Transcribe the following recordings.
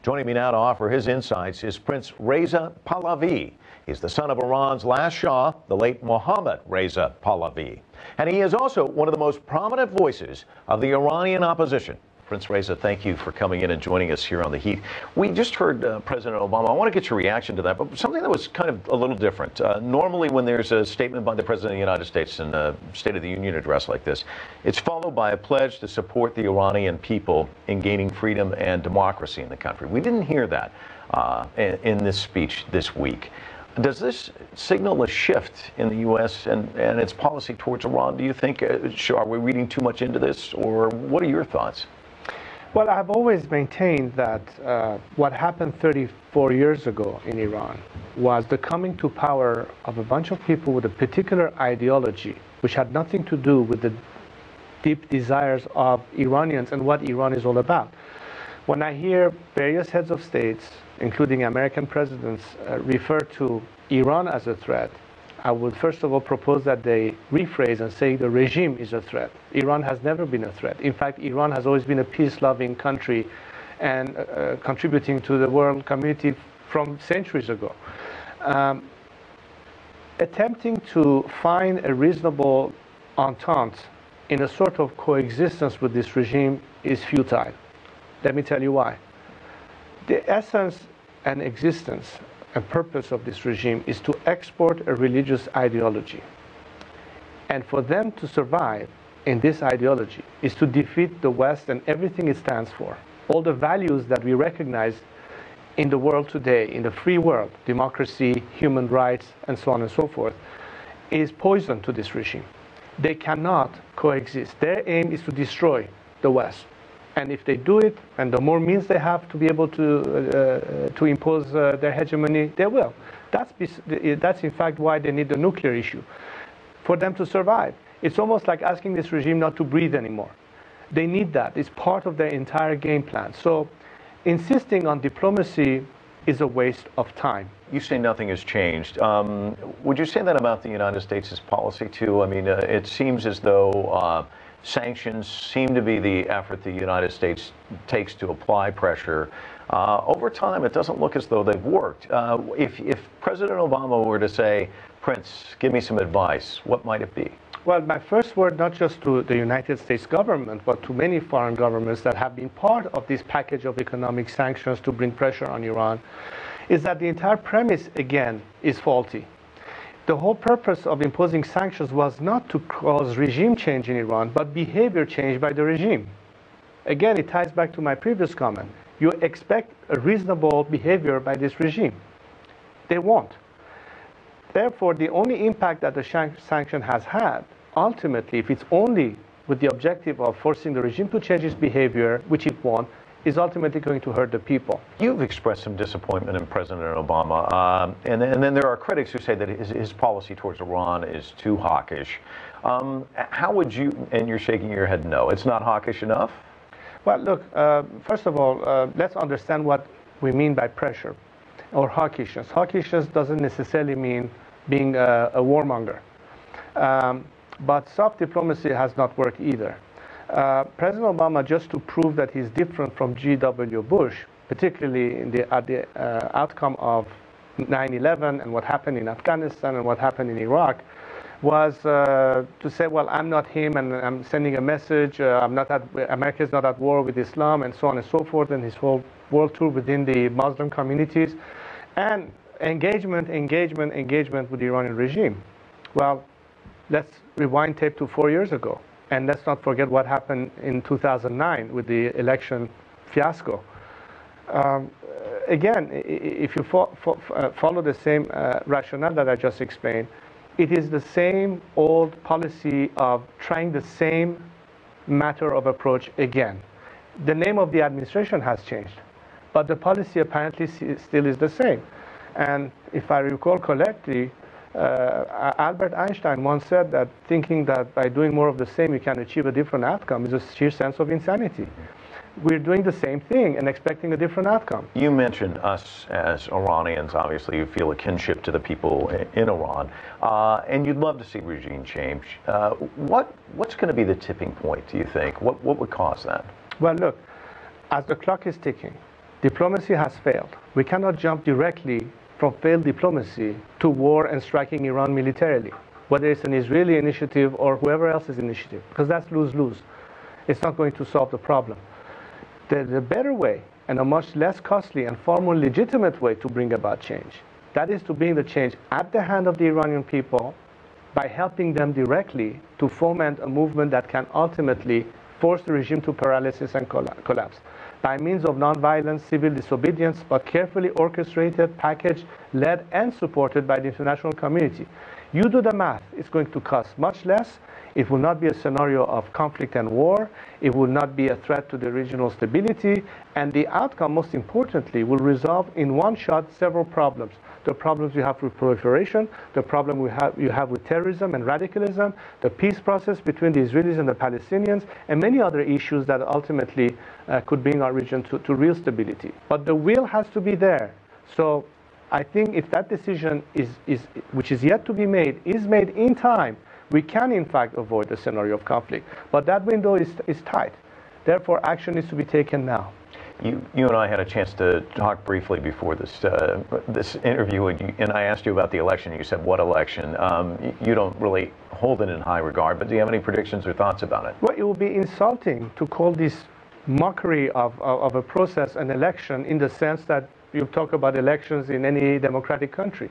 Joining me now to offer his insights is Prince Reza Pahlavi. He's the son of Iran's last Shah, the late Mohammad Reza Pahlavi. And he is also one of the most prominent voices of the Iranian opposition. Prince Reza, thank you for coming in and joining us here on The Heat. We just heard President Obama. I want to get your reaction to that, but something that was kind of a little different. Normally when there's a statement by the President of the United States in a State of the Union address like this, it's followed by a pledge to support the Iranian people in gaining freedom and democracy in the country. We didn't hear that in this speech this week. Does this signal a shift in the U.S. and its policy towards Iran? Do you think, are we reading too much into this, or what are your thoughts? Well, I've always maintained that what happened 34 years ago in Iran was the coming to power of a bunch of people with a particular ideology, which had nothing to do with the deep desires of Iranians and what Iran is all about. When I hear various heads of states, including American presidents, refer to Iran as a threat, I would first of all propose that they rephrase and say the regime is a threat. Iran has never been a threat. In fact, Iran has always been a peace-loving country and contributing to the world community from centuries ago. Attempting to find a reasonable entente in a sort of coexistence with this regime is futile. Let me tell you why. The essence and existence and purpose of this regime is to export a religious ideology. And for them to survive in this ideology is to defeat the West and everything it stands for. All the values that we recognize in the world today, in the free world, democracy, human rights, and so on and so forth, is poison to this regime. They cannot coexist. Their aim is to destroy the West. And if they do it, and the more means they have to be able to impose their hegemony, they will. That's in fact why they need the nuclear issue, for them to survive. It's almost like asking this regime not to breathe anymore. They need that. It's part of their entire game plan. So insisting on diplomacy is a waste of time. You say nothing has changed. Would you say that about the United States' policy too? I mean, it seems as though sanctions seem to be the effort the United States takes to apply pressure. Over time, it doesn't look as though they've worked. If President Obama were to say, Prince, give me some advice, what might it be? Well, my first word, not just to the United States government, but to many foreign governments that have been part of this package of economic sanctions to bring pressure on Iran, is that the entire premise, again, is faulty. The whole purpose of imposing sanctions was not to cause regime change in Iran, but behavior change by the regime. Again, it ties back to my previous comment. You expect a reasonable behavior by this regime. They won't. Therefore, the only impact that the sanction has had, ultimately, if it's only with the objective of forcing the regime to change its behavior, which it won't, is ultimately going to hurt the people. You've expressed some disappointment in President Obama, and then there are critics who say that his policy towards Iran is too hawkish. How would you, and you're shaking your head no, it's not hawkish enough? Well, look, first of all, let's understand what we mean by pressure or hawkishness. Hawkishness doesn't necessarily mean being a warmonger. But soft diplomacy has not worked either. President Obama, just to prove that he's different from G.W. Bush, particularly in the outcome of 9/11 and what happened in Afghanistan and what happened in Iraq, was to say, well, I'm not him, and I'm sending a message, America is not at war with Islam, and so on and so forth, and his whole world tour within the Muslim communities, and engagement with the Iranian regime. Well, let's rewind tape to 4 years ago. And let's not forget what happened in 2009 with the election fiasco. Again, if you follow the same rationale that I just explained, it is the same old policy of trying the same matter of approach again. The name of the administration has changed, but the policy apparently still is the same. And if I recall correctly, Albert Einstein once said that thinking that by doing more of the same you can achieve a different outcome is a sheer sense of insanity. We're doing the same thing and expecting a different outcome. You mentioned us as Iranians. Obviously, you feel a kinship to the people in Iran, and you'd love to see regime change. What's going to be the tipping point, do you think? What would cause that? Well, look, as the clock is ticking, Diplomacy has failed. We cannot jump directly from failed diplomacy to war and striking Iran militarily, whether it's an Israeli initiative or whoever else's initiative, because that's lose-lose. It's not going to solve the problem. The better way, and a much less costly and far more legitimate way to bring about change, that is to bring the change at the hand of the Iranian people by helping them directly to foment a movement that can ultimately force the regime to paralysis and collapse by means of non-violent civil disobedience, but carefully orchestrated, packaged, led, and supported by the international community. You do the math. It's going to cost much less. It will not be a scenario of conflict and war. It will not be a threat to the regional stability. And the outcome, most importantly, will resolve in one shot several problems. The problems you have with proliferation, the problem you have with terrorism and radicalism, the peace process between the Israelis and the Palestinians, and many other issues that ultimately could bring our region to real stability. But the will has to be there. So I think if that decision which is yet to be made, is made in time, we can in fact avoid a scenario of conflict. But that window is tight. Therefore, action needs to be taken now. You and I had a chance to talk briefly before this interview, and I asked you about the election. You said, what election? You don't really hold it in high regard, but do you have any predictions or thoughts about it? Well, it would be insulting to call this mockery of a process an election, in the sense that you talk about elections in any democratic country.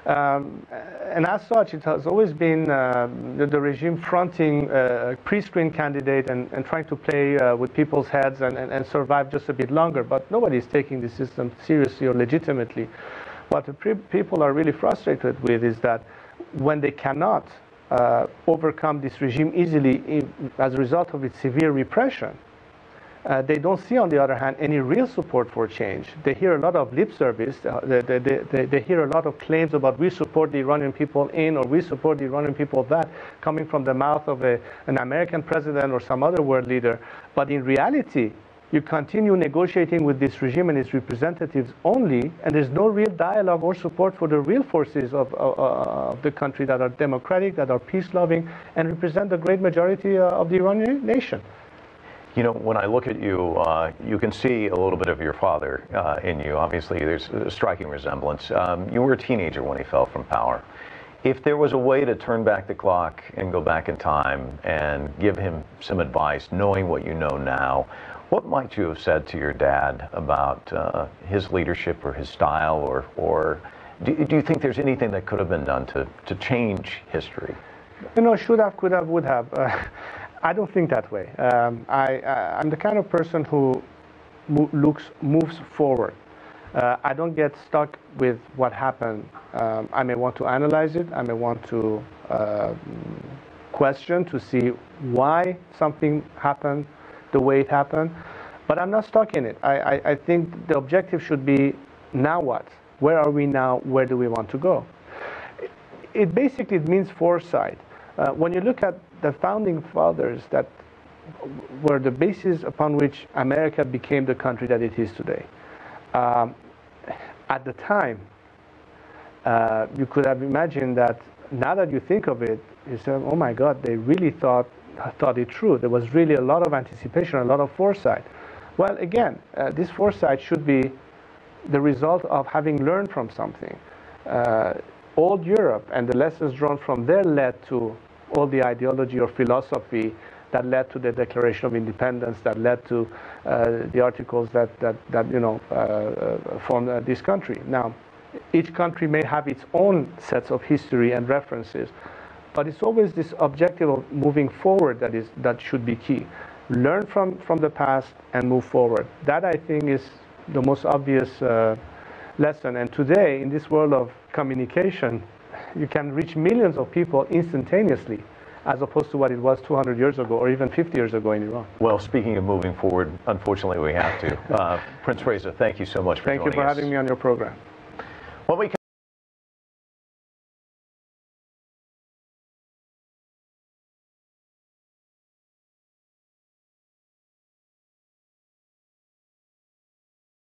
And as such, it has always been the regime fronting a pre-screened candidate and trying to play with people's heads and survive just a bit longer. But nobody is taking the system seriously or legitimately. What the people are really frustrated with is that when they cannot overcome this regime easily as a result of its severe repression, they don't see, on the other hand, any real support for change. They hear a lot of lip service. They hear a lot of claims about we support the Iranian people in, or we support the Iranian people that, coming from the mouth of an American president or some other world leader. But in reality, you continue negotiating with this regime and its representatives only, and there's no real dialogue or support for the real forces of the country that are democratic, that are peace-loving, and represent the great majority of the Iranian nation. You know, when I look at you, you can see a little bit of your father in you. Obviously, there's a striking resemblance. You were a teenager when he fell from power. If there was a way to turn back the clock and go back in time and give him some advice, knowing what you know now, what might you have said to your dad about his leadership or his style, or do you think there's anything that could have been done to change history? You know, should have, could have, would have. I don't think that way. I'm the kind of person who moves forward. I don't get stuck with what happened. I may want to analyze it. I may want to question to see why something happened the way it happened. But I'm not stuck in it. I think the objective should be, now what? Where are we now? Where do we want to go? It basically means foresight. When you look at the founding fathers that were the basis upon which America became the country that it is today, at the time, you could have imagined that, now that you think of it, you say, oh my God, they really thought it through. There was really a lot of anticipation, a lot of foresight. Well, again, this foresight should be the result of having learned from something. Old Europe and the lessons drawn from there led to all the ideology or philosophy that led to the Declaration of Independence, that led to the articles that formed this country. Now, each country may have its own sets of history and references, but it's always this objective of moving forward that should be key. Learn from the past and move forward. That, I think, is the most obvious lesson. And today, in this world of communication, you can reach millions of people instantaneously, as opposed to what it was 200 years ago or even 50 years ago in Iran. Well, speaking of moving forward, unfortunately we have to. Prince Reza, thank you so much for joining us. Thank you for having me on your program. When we